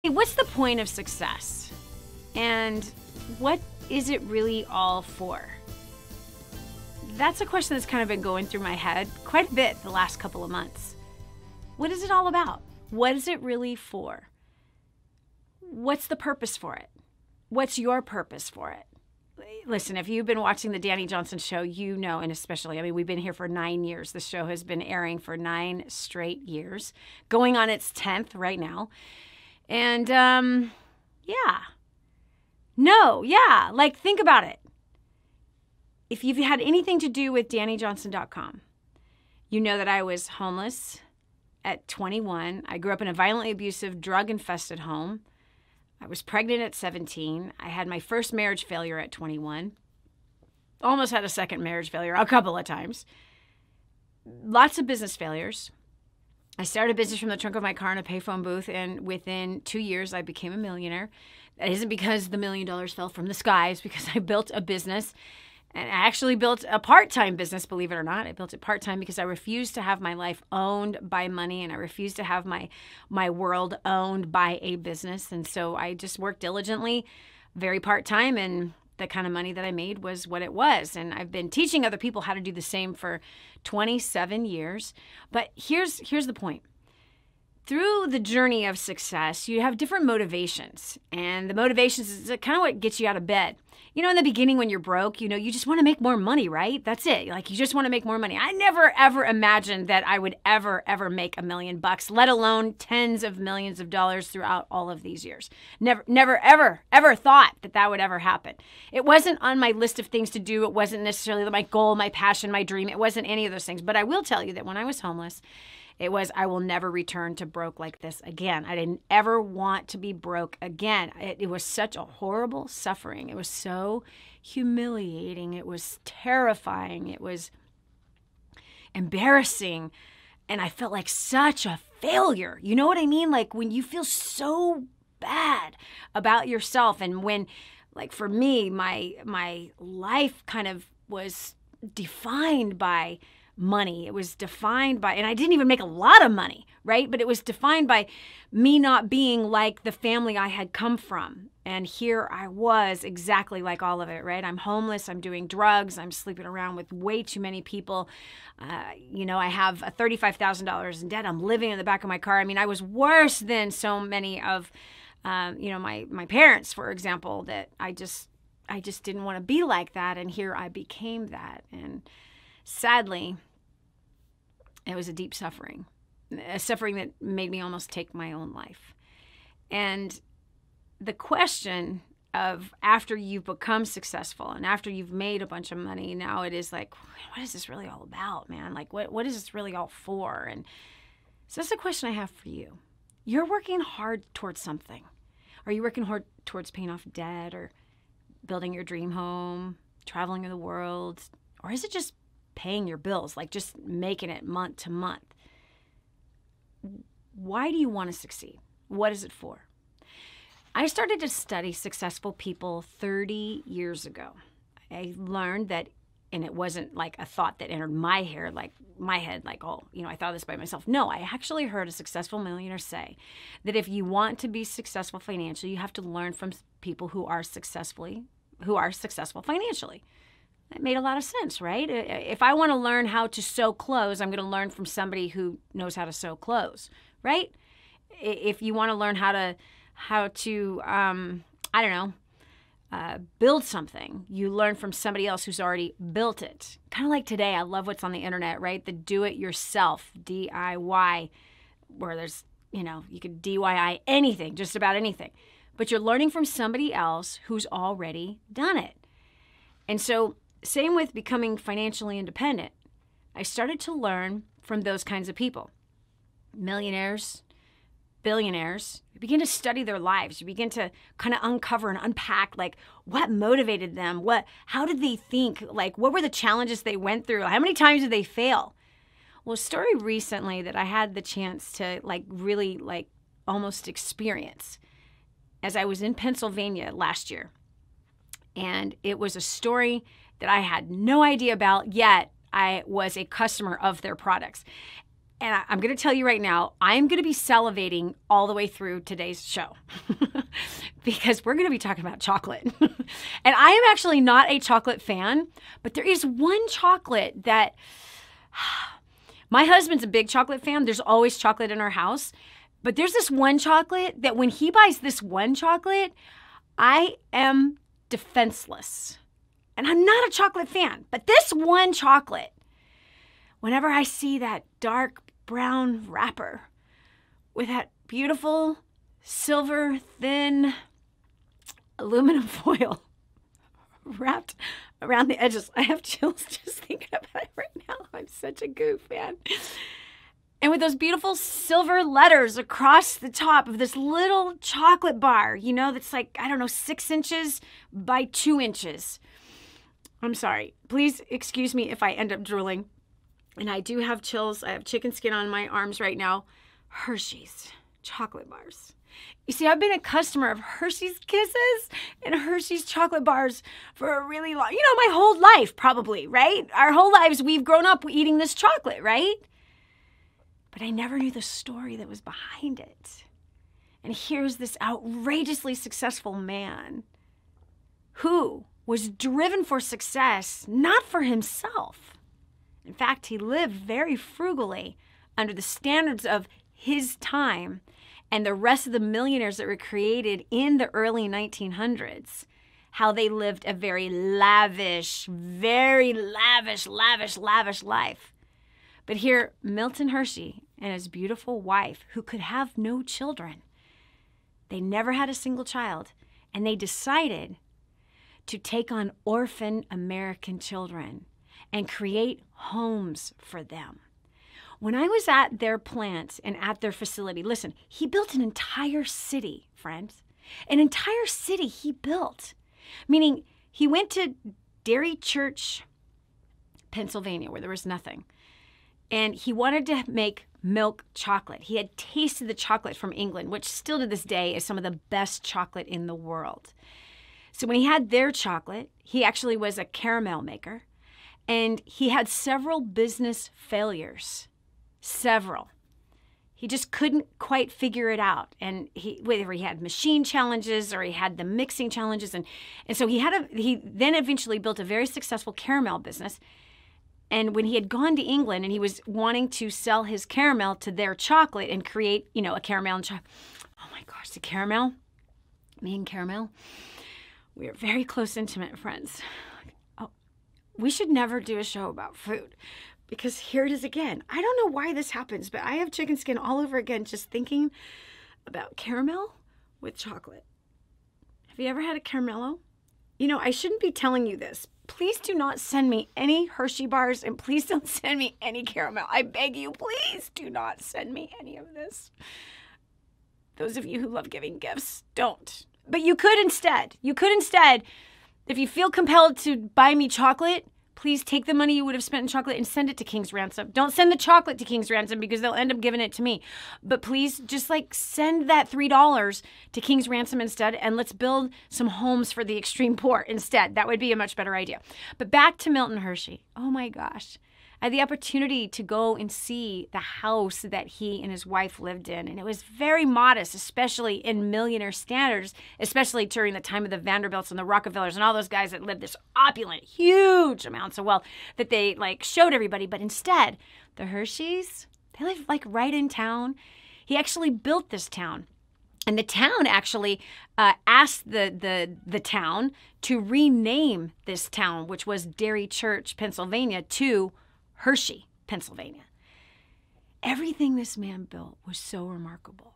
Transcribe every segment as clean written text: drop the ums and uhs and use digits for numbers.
Hey, what's the point of success? And what is it really all for? That's a question that's kind of been going through my head quite a bit the last couple of months. What is it all about? What is it really for? What's the purpose for it? What's your purpose for it? Listen, if you've been watching the Danny Johnson show, you know, and especially, we've been here for 9 years. The show has been airing for 9 straight years, going on its 10th right now. And, think about it. If you've had anything to do with DannyJohnson.com, you know that I was homeless at 21. I grew up in a violently abusive, drug-infested home. I was pregnant at 17. I had my first marriage failure at 21. Almost had a second marriage failure a couple of times. Lots of business failures. I started a business from the trunk of my car in a payphone booth, and within 2 years, I became a millionaire. That isn't because the $1 million fell from the sky. It's because I built a business, and I actually built a part-time business, believe it or not. I built it part-time because I refused to have my life owned by money, and I refused to have my world owned by a business. And so I just worked diligently, very part-time, and the kind of money that I made was what it was. And I've been teaching other people how to do the same for 27 years. But here's the point. Through the journey of success, you have different motivations. And the motivations is kind of what gets you out of bed. You know, in the beginning when you're broke, you just want to make more money, right? That's it. Like, you just want to make more money. I never, ever imagined that I would ever make $1 million, let alone tens of millions of dollars throughout all of these years. Never, ever thought that would ever happen. It wasn't on my list of things to do. It wasn't necessarily my goal, my passion, my dream. It wasn't any of those things. But I will tell you that when I was homeless, it was, I will never return to broke like this again. I didn't ever want to be broke again. It was such a horrible suffering. It was so humiliating. It was terrifying. It was embarrassing. And I felt like such a failure. You know what I mean? Like, when you feel so bad about yourself, and when, like, for me, my life kind of was defined by money. It was defined by, and I didn't even make a lot of money, right? But it was defined by me not being like the family I had come from. And here I was, exactly like all of it, right? I'm homeless. I'm doing drugs. I'm sleeping around with way too many people. I have $35,000 in debt. I'm living in the back of my car. I was worse than so many of, my parents, for example, that I just didn't want to be like that. And here I became that. And sadly, it was a deep suffering, a suffering that made me almost take my own life. And the question of, after you've become successful and after you've made a bunch of money, now it is like, what is this really all about, man? Like, what is this really all for? And so that's the question I have for you. You're working hard towards something. Are you working hard towards paying off debt, or building your dream home, traveling the world? Or is it just paying your bills, like just making it month to month? Why do you want to succeed? What is it for? I started to study successful people 30 years ago. I learned that, and it wasn't like a thought that entered my head, like, I thought this by myself. No, I actually heard a successful millionaire say that if you want to be successful financially, you have to learn from people who are successful financially. That made a lot of sense, right? If I want to learn how to sew clothes, I'm going to learn from somebody who knows how to sew clothes, right? If you want to learn how to build something, you learn from somebody else who's already built it. Kind of like today, I love what's on the internet, right? The do-it-yourself, DIY, where there's, you could DIY anything, just about anything. But you're learning from somebody else who's already done it. And so, same with becoming financially independent. I started to learn from those kinds of people. Millionaires, billionaires. You begin to study their lives. You begin to kind of uncover and unpack, like, what motivated them? How did they think? Like, what were the challenges they went through? How many times did they fail? Well, a story recently that I had the chance to, really almost experience, as I was in Pennsylvania last year. And it was a story that I had no idea about, yet I was a customer of their products. And I'm going to tell you right now, I'm going to be salivating all the way through today's show because we're going to be talking about chocolate. And I am actually not a chocolate fan, but there is one chocolate that my husband's a big chocolate fan. There's always chocolate in our house. But there's this one chocolate that when he buys this one chocolate, I am defenseless. And I'm not a chocolate fan, but this one chocolate, whenever I see that dark brown wrapper with that beautiful silver thin aluminum foil wrapped around the edges, I have chills just thinking about it right now. I'm such a goof, man. And with those beautiful silver letters across the top of this little chocolate bar, you know, that's like, I don't know, 6 inches by 2 inches. I'm sorry. Please excuse me if I end up drooling. And I do have chills. I have chicken skin on my arms right now. Hershey's chocolate bars. You see, I've been a customer of Hershey's Kisses and Hershey's chocolate bars for a really long, my whole life probably, right? Our whole lives we've grown up eating this chocolate, right? But I never knew the story that was behind it. And here's this outrageously successful man who was driven for success, not for himself. In fact, he lived very frugally under the standards of his time and the rest of the millionaires that were created in the early 1900s, how they lived a very lavish life. But here, Milton Hershey and his beautiful wife, who could have no children, they never had a single child, and they decided to take on orphan American children and create homes for them. When I was at their plant and at their facility, listen, he built an entire city, friends. An entire city he built. Meaning he went to Dairy Church, Pennsylvania, where there was nothing. And he wanted to make milk chocolate. He had tasted the chocolate from England, which still to this day is some of the best chocolate in the world. So when he had their chocolate, he actually was a caramel maker. And he had several business failures. Several. He just couldn't quite figure it out. And whether he had machine challenges or he had the mixing challenges. And so he then eventually built a very successful caramel business. And when he had gone to England and he was wanting to sell his caramel to their chocolate and create, a caramel and chocolate. Oh my gosh, the caramel. Me and caramel. We are very close, intimate friends. Oh, we should never do a show about food because here it is again. I don't know why this happens, but I have chicken skin all over again just thinking about caramel with chocolate. Have you ever had a caramello? I shouldn't be telling you this. Please do not send me any Hershey bars and please don't send me any caramel. I beg you, please do not send me any of this. Those of you who love giving gifts, don't. But you could instead. If you feel compelled to buy me chocolate, please take the money you would have spent in chocolate and send it to King's Ransom. Don't send the chocolate to King's Ransom because they'll end up giving it to me. But please just send that $3 to King's Ransom instead and let's build some homes for the extreme poor instead. That would be a much better idea. But back to Milton Hershey. Oh my gosh. I had the opportunity to go and see the house that he and his wife lived in. And it was very modest, especially in millionaire standards, especially during the time of the Vanderbilts and the Rockefellers and all those guys that lived this opulent, huge amounts of wealth that they showed everybody. But instead, the Hersheys, they lived right in town. He actually built this town. And the town actually asked the town to rename this town, which was Dairy Church, Pennsylvania, to Hershey, Pennsylvania. Everything this man built was so remarkable.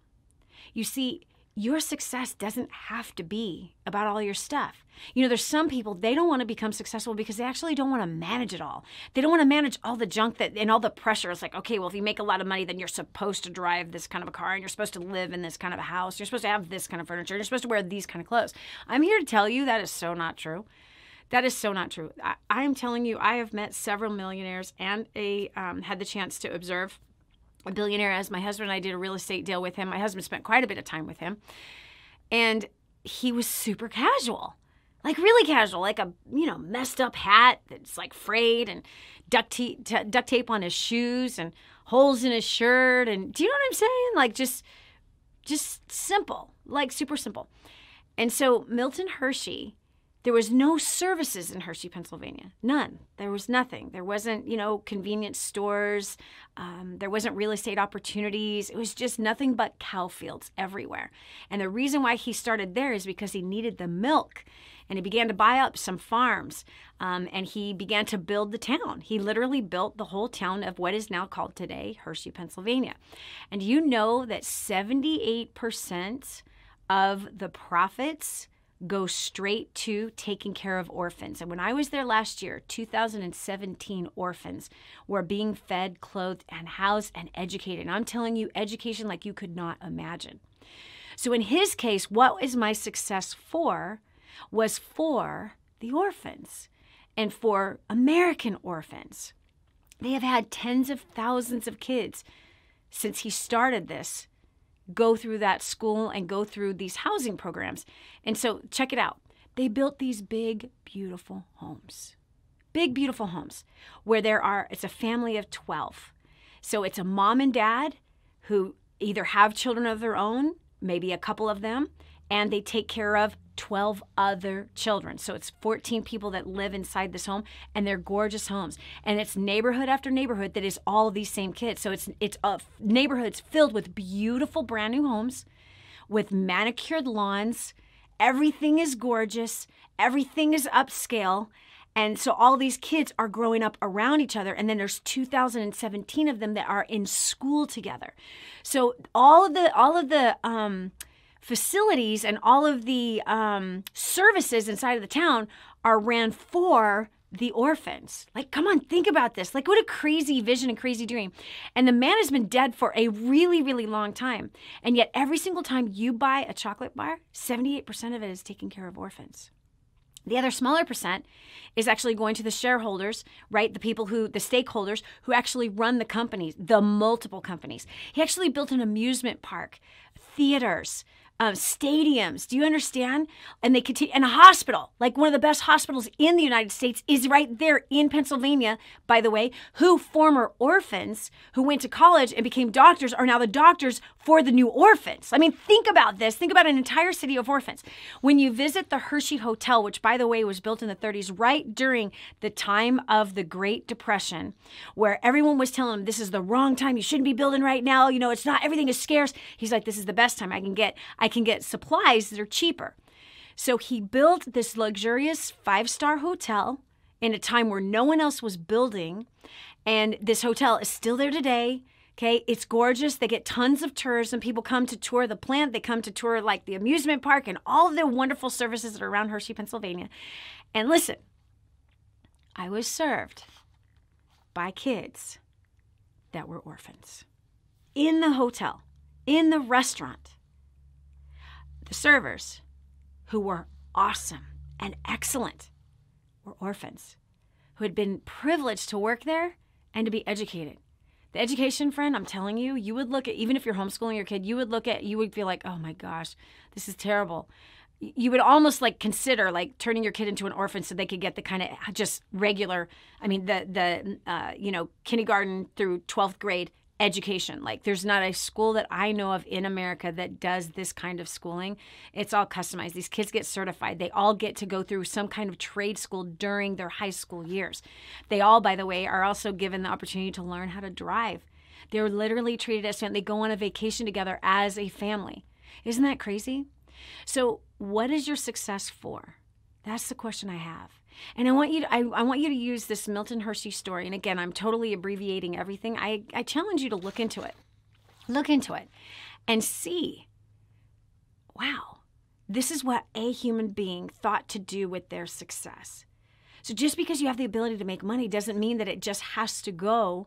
You see, your success doesn't have to be about all your stuff. There's some people, they don't want to become successful because they actually don't want to manage it all. They don't want to manage all the junk and all the pressure. It's like, okay, well, if you make a lot of money, then you're supposed to drive this kind of a car and you're supposed to live in this kind of a house. You're supposed to have this kind of furniture. You're supposed to wear these kind of clothes. I'm here to tell you that is so not true. That is so not true. I am telling you, I have met several millionaires and had the chance to observe a billionaire as my husband and I did a real estate deal with him. My husband spent quite a bit of time with him. And he was super casual, really casual, like a, messed up hat that's frayed and duct tape on his shoes and holes in his shirt. And do you know what I'm saying? Like just simple, like super simple. And so Milton Hershey, there was no services in Hershey, Pennsylvania. None. There was nothing. There wasn't, convenience stores. There wasn't real estate opportunities. It was just nothing but cow fields everywhere. And the reason why he started there is because he needed the milk. And he began to buy up some farms. And he began to build the town. He literally built the whole town of what is now called today Hershey, Pennsylvania. And you know that 78% of the profits go straight to taking care of orphans. And when I was there last year, 2017 orphans were being fed, clothed, and housed and educated. And I'm telling you, education like you could not imagine. So in his case, what was my success for was for the orphans and for American orphans. They have had tens of thousands of kids since he started this go through that school and go through these housing programs. And so check it out. They built these big, beautiful homes. Big, beautiful homes where it's a family of 12. So it's a mom and dad who either have children of their own, maybe a couple of them, and they take care of 12 other children. So it's 14 people that live inside this home, and they're gorgeous homes. And it's neighborhood after neighborhood that is all of these same kids. So it's neighborhoods filled with beautiful brand new homes with manicured lawns. Everything is gorgeous. Everything is upscale. And so all these kids are growing up around each other. And then there's 2017 of them that are in school together. So all of the facilities and all of the services inside of the town are ran for the orphans. Like, come on, think about this. Like, what a crazy vision and crazy dream. And the man has been dead for a really, really long time. And yet every single time you buy a chocolate bar, 78% of it is taking care of orphans. The other smaller percent is actually going to the shareholders, right? The stakeholders who actually run the companies, the multiple companies. He actually built an amusement park, theaters, stadiums. Do you understand? And they continue, and a hospital, like one of the best hospitals in the United States, is right there in Pennsylvania, by the way, who former orphans who went to college and became doctors are now the doctors for the new orphans. I mean, think about this. Think about an entire city of orphans. When you visit the Hershey Hotel, which, by the way, was built in the 30s, right during the time of the Great Depression, where everyone was telling him, this is the wrong time. You shouldn't be building right now. It's not, everything is scarce. He's like, this is the best time I can get supplies that are cheaper. So he built this luxurious 5-star hotel in a time where no one else was building. And this hotel is still there today. Okay, it's gorgeous. They get tons of tours, and people come to tour the plant. They come to tour like the amusement park and all of the wonderful services that are around Hershey, Pennsylvania. And listen, I was served by kids that were orphans in the hotel, in the restaurant. The servers, who were awesome and excellent, were orphans who had been privileged to work there and to be educated. The education, friend, I'm telling you, you would look at, even if you're homeschooling your kid, you would feel like, oh my gosh, this is terrible. You would almost like consider like turning your kid into an orphan so they could get the kind of just regular, kindergarten through 12th grade education. Like, there's not a school that I know of in America that does this kind of schooling. It's all customized. These kids get certified. They all get to go through some kind of trade school during their high school years. They all, by the way, are also given the opportunity to learn how to drive. They're literally treated as family. They go on a vacation together as a family. Isn't that crazy? So what is your success for? That's the question I have. And I want you to use this Milton Hershey story. And again, I'm totally abbreviating everything. I challenge you to look into it. Look into it and see, wow, this is what a human being thought to do with their success. So just because you have the ability to make money doesn't mean that it just has to go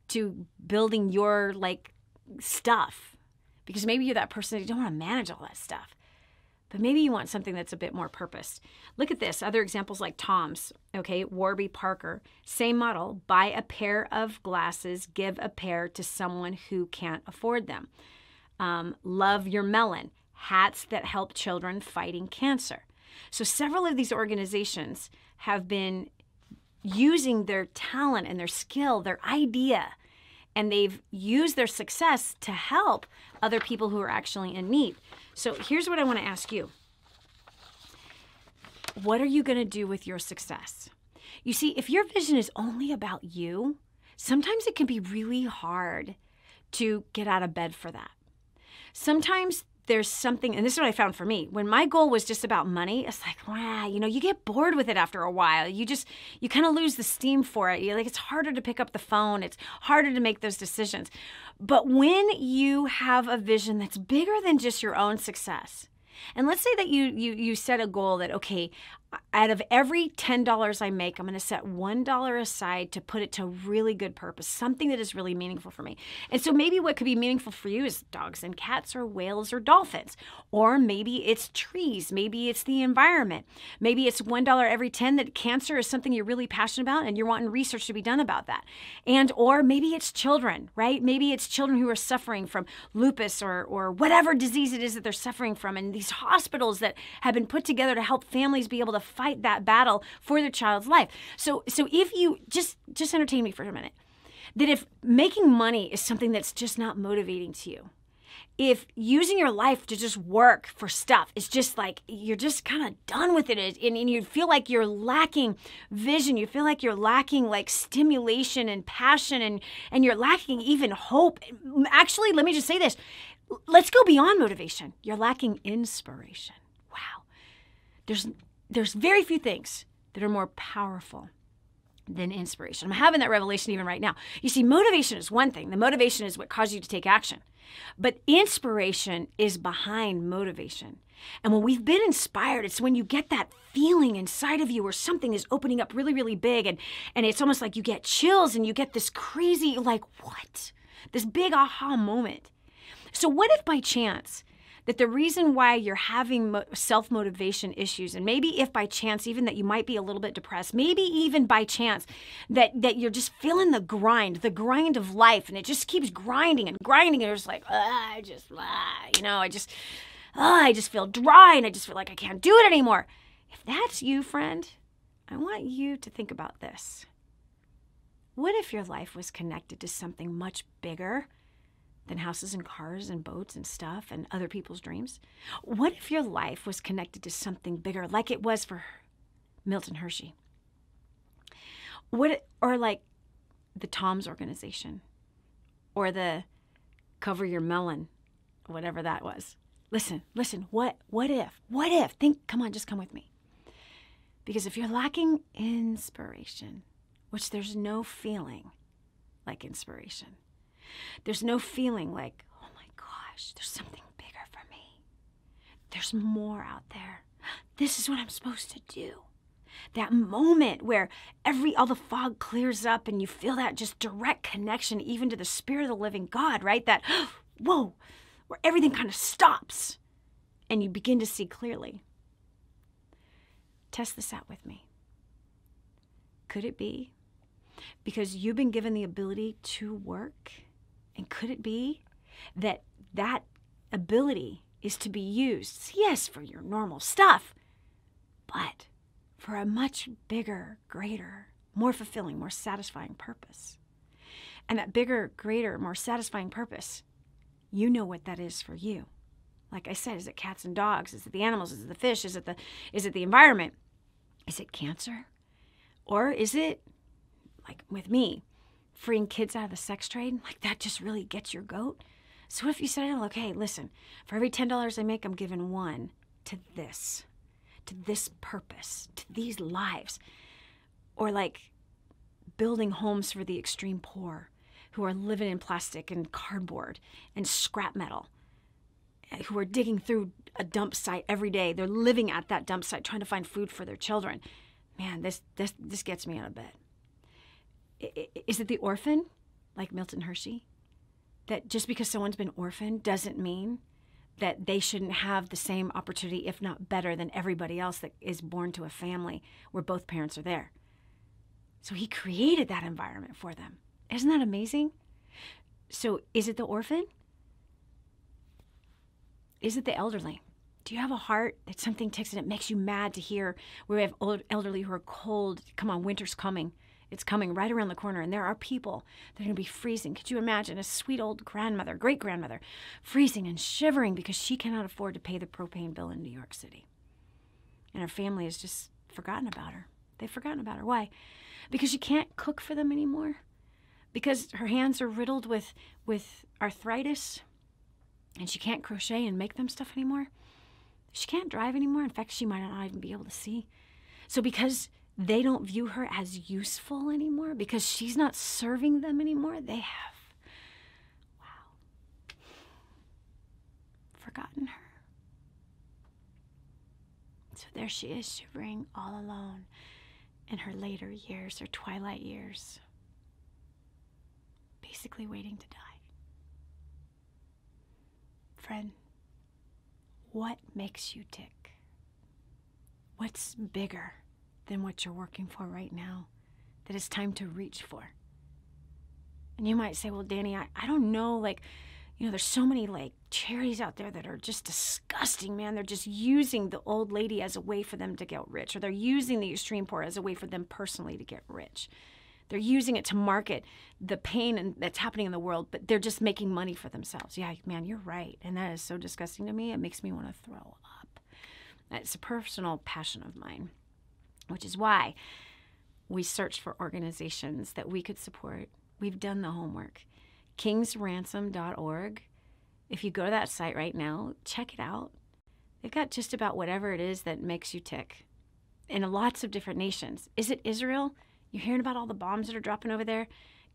to building your stuff. Because maybe you're that person that you don't want to manage all that stuff. But maybe you want something that's a bit more purposed. Look at this. Other examples like Tom's, okay, Warby Parker. Same model. Buy a pair of glasses, give a pair to someone who can't afford them. Love Your Melon. Hats that help children fighting cancer. So several of these organizations have been using their talent and their skill, their idea, and they've used their success to help other people who are actually in need. So here's what I want to ask you. What are you going to do with your success? You see, if your vision is only about you, sometimes it can be really hard to get out of bed for that. Sometimes there's something, and this is what I found for me. When my goal was just about money, it's like, wow, you get bored with it after a while. You kind of lose the steam for it. It's harder to pick up the phone. It's harder to make those decisions. But when you have a vision that's bigger than just your own success, and let's say that you set a goal that, okay, out of every $10 I make, I'm going to set $1 aside to put it to really good purpose, something that is really meaningful for me. And so maybe what could be meaningful for you is dogs and cats or whales or dolphins. Or maybe it's trees. Maybe it's the environment. Maybe it's $1 every 10 that cancer is something you're really passionate about and you're wanting research to be done about that. Or maybe it's children, right? Maybe it's children who are suffering from lupus or whatever disease it is that they're suffering from, and these hospitals that have been put together to help families be able to fight that battle for their child's life. So if you just entertain me for a minute, that if making money is something that's just not motivating to you, if using your life to just work for stuff is just like you're just kind of done with it, and you feel like you're lacking vision, you feel like you're lacking like stimulation and passion, and you're lacking even hope. Actually, let me just say this. Let's go beyond motivation. You're lacking inspiration. Wow. There's very few things that are more powerful than inspiration. I'm having that revelation even right now. You see, motivation is one thing. The motivation is what causes you to take action. But inspiration is behind motivation. And when we've been inspired, it's when you get that feeling inside of you where something is opening up really, really big. And it's almost like you get chills and you get this crazy, like, what? This big aha moment. So what if by chance that the reason why you're having self-motivation issues, and maybe if by chance even that you might be a little bit depressed, maybe even by chance that you're just feeling the grind of life, and it just keeps grinding, and you're just like, I just feel dry, and I just feel like I can't do it anymore. If that's you, friend, I want you to think about this. What if your life was connected to something much bigger than houses and cars and boats and stuff and other people's dreams? What if your life was connected to something bigger, like it was for Milton Hershey? Or like the Tom's organization, or the Cover Your Melon, whatever that was. Listen, what if? Think, come on, just come with me. Because if you're lacking inspiration, which there's no feeling like inspiration, there's no feeling like, oh my gosh, there's something bigger for me. There's more out there. This is what I'm supposed to do. That moment where all the fog clears up and you feel that just direct connection even to the Spirit of the living God, right? That, whoa, where everything kind of stops and you begin to see clearly. Test this out with me. Could it be because you've been given the ability to work? And could it be that ability is to be used, yes, for your normal stuff, but for a much bigger, greater, more fulfilling, more satisfying purpose? And that bigger, greater, more satisfying purpose, you know what that is for you. Like I said, is it cats and dogs? Is it the animals? Is it the fish? Is it the environment? Is it cancer? Or is it, like with me, freeing kids out of the sex trade? Like that just really gets your goat. So what if you said, okay, listen, for every $10 I make, I'm giving one to this purpose, to these lives. Or like building homes for the extreme poor who are living in plastic and cardboard and scrap metal, who are digging through a dump site every day. They're living at that dump site trying to find food for their children. Man, this gets me out of bed. Is it the orphan, like Milton Hershey? That just because someone's been orphaned doesn't mean that they shouldn't have the same opportunity, if not better, than everybody else that is born to a family where both parents are there. So he created that environment for them. Isn't that amazing? So is it the orphan? Is it the elderly? Do you have a heart that something ticks and it makes you mad to hear where we have elderly who are cold? Come on, winter's coming. It's coming right around the corner, and there are people that are going to be freezing. Could you imagine a sweet old grandmother, great-grandmother, freezing and shivering because she cannot afford to pay the propane bill in New York City? And her family has just forgotten about her. They've forgotten about her. Why? Because she can't cook for them anymore. Because her hands are riddled with arthritis, and she can't crochet and make them stuff anymore. She can't drive anymore. In fact, she might not even be able to see. So because they don't view her as useful anymore, because she's not serving them anymore, they have, forgotten her. So there she is, shivering all alone in her later years, her twilight years, basically waiting to die. Friend, what makes you tick? What's bigger than what you're working for right now that it's time to reach for? And you might say, well, Danny, I don't know, there's so many charities out there that are just disgusting, man. They're just using the old lady as a way for them to get rich, or they're using the extreme poor as a way for them personally to get rich. They're using it to market the pain that's happening in the world, but they're just making money for themselves. Yeah, man, you're right. And that is so disgusting to me. It makes me want to throw up. It's a personal passion of mine, which is why we searched for organizations that we could support. We've done the homework. kingsransom.org. If you go to that site right now, check it out. They've got just about whatever it is that makes you tick in lots of different nations. Is it Israel? You're hearing about all the bombs that are dropping over there?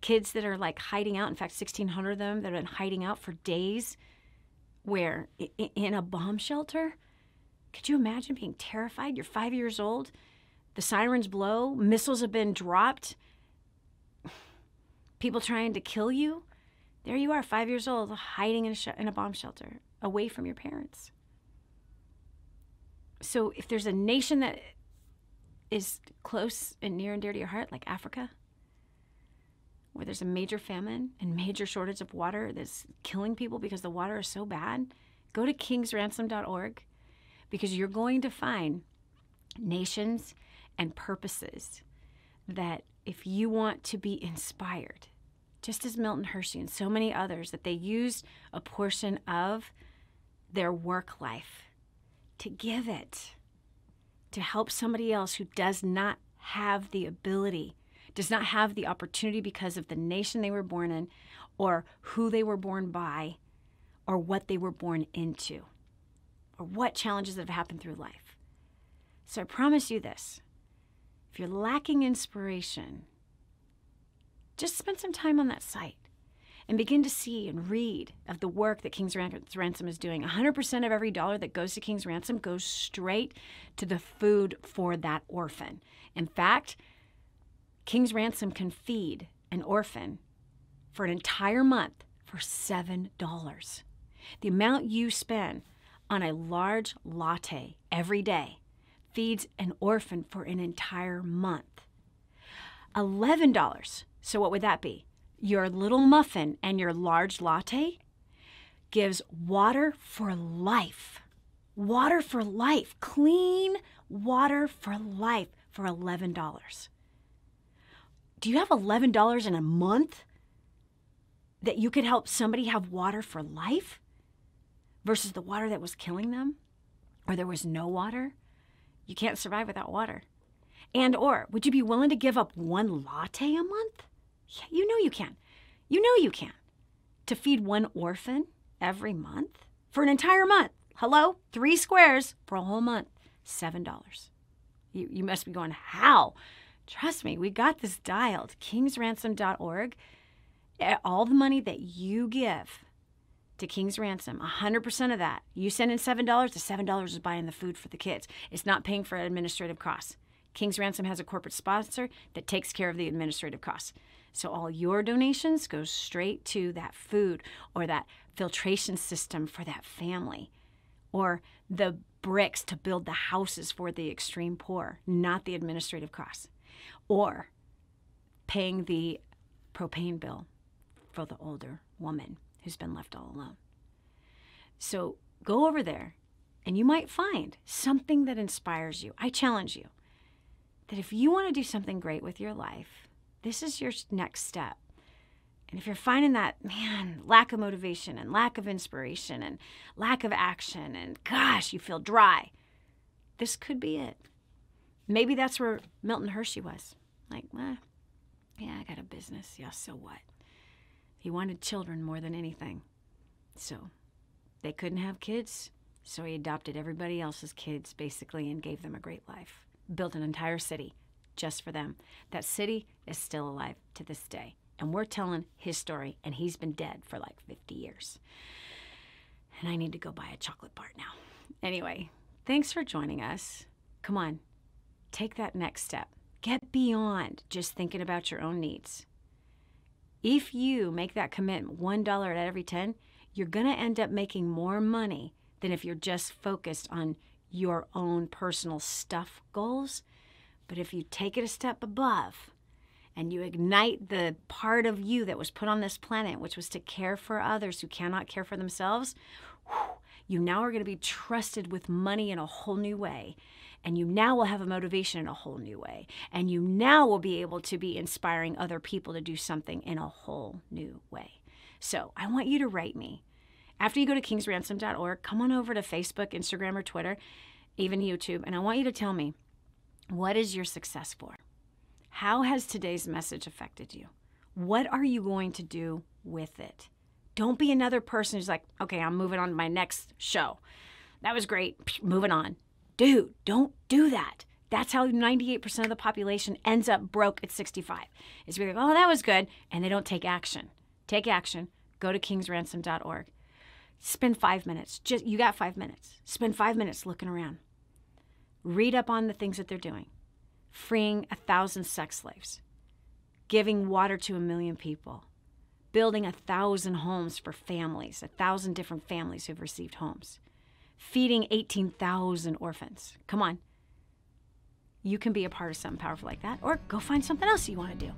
Kids that are hiding out. In fact, 1,600 of them that have been hiding out for days where in a bomb shelter. Could you imagine being terrified? You're 5 years old. The sirens blow. Missiles have been dropped. People trying to kill you. There you are, 5 years old, hiding in a bomb shelter, away from your parents. So if there's a nation that is close and near and dear to your heart, like Africa, where there's a major famine and major shortage of water that's killing people because the water is so bad, go to kingsransom.org, because you're going to find nations and purposes that if you want to be inspired, just as Milton Hershey and so many others, that they used a portion of their work life to give it to help somebody else who does not have the ability, does not have the opportunity because of the nation they were born in, or who they were born by, or what they were born into, or what challenges that have happened through life. So I promise you this, if you're lacking inspiration, just spend some time on that site and begin to see and read of the work that King's Ransom is doing. 100% of every dollar that goes to King's Ransom goes straight to the food for that orphan. In fact, King's Ransom can feed an orphan for an entire month for $7. The amount you spend on a large latte every day feeds an orphan for an entire month. $11. So what would that be? Your little muffin and your large latte gives water for life. Water for life. Clean water for life for $11. Do you have $11 in a month that you could help somebody have water for life versus the water that was killing them? Or there was no water? You can't survive without water. And or would you be willing to give up one latte a month? Yeah, you know you can. You know you can. To feed one orphan every month for an entire month. Hello? 3 squares for a whole month. $7. You must be going, how? Trust me, we got this dialed. kingsransom.org. All the money that you give to King's Ransom, 100% of that, you send in $7, the $7 is buying the food for the kids. It's not paying for administrative costs. King's Ransom has a corporate sponsor that takes care of the administrative costs. So all your donations go straight to that food or that filtration system for that family or the bricks to build the houses for the extreme poor, not the administrative costs, or paying the propane bill for the older woman who's been left all alone. So go over there and you might find something that inspires you. I challenge you that if you want to do something great with your life, This is your next step. And if you're finding that, man, lack of motivation and lack of inspiration and lack of action and gosh, you feel dry, this could be it. Maybe that's where Milton Hershey was. Like, yeah, I got a business. Yeah, so what? He wanted children more than anything. So they couldn't have kids, so he adopted everybody else's kids, basically, and gave them a great life. Built an entire city just for them. That city is still alive to this day. And we're telling his story, and he's been dead for like 50 years. And I need to go buy a chocolate bar now. Anyway, thanks for joining us. Come on, take that next step. Get beyond just thinking about your own needs. If you make that commitment, $1 out of every 10, you're going to end up making more money than if you're just focused on your own personal stuff goals. But if you take it a step above and you ignite the part of you that was put on this planet, which was to care for others who cannot care for themselves, you now are going to be trusted with money in a whole new way. And you now will have a motivation in a whole new way. And you now will be able to be inspiring other people to do something in a whole new way. So I want you to write me. After you go to kingsransom.org, come on over to Facebook, Instagram, or Twitter, even YouTube, and I want you to tell me, what is your success for? How has today's message affected you? What are you going to do with it? Don't be another person who's like, okay, I'm moving on to my next show. That was great. Moving on. Dude, don't do that. That's how 98% of the population ends up broke at 65. Is we're like, oh, that was good. And they don't take action. Take action. Go to kingsransom.org. Spend 5 minutes. You got 5 minutes. Spend 5 minutes looking around. Read up on the things that they're doing. Freeing 1,000 sex slaves. Giving water to 1 million people. Building 1,000 homes for families. 1,000 different families who've received homes. Feeding 18,000 orphans. Come on. You can be a part of something powerful like that, or go find something else you want to do.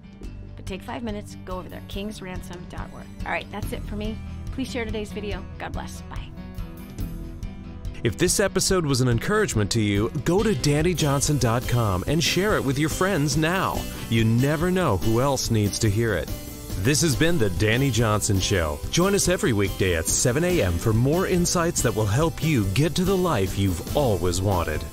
But take 5 minutes, go over there, kingsransom.org. All right, that's it for me. Please share today's video. God bless. Bye. If this episode was an encouragement to you, go to DannyJohnson.com and share it with your friends now. You never know who else needs to hear it. This has been The Danny Johnson Show. Join us every weekday at 7 a.m. for more insights that will help you get to the life you've always wanted.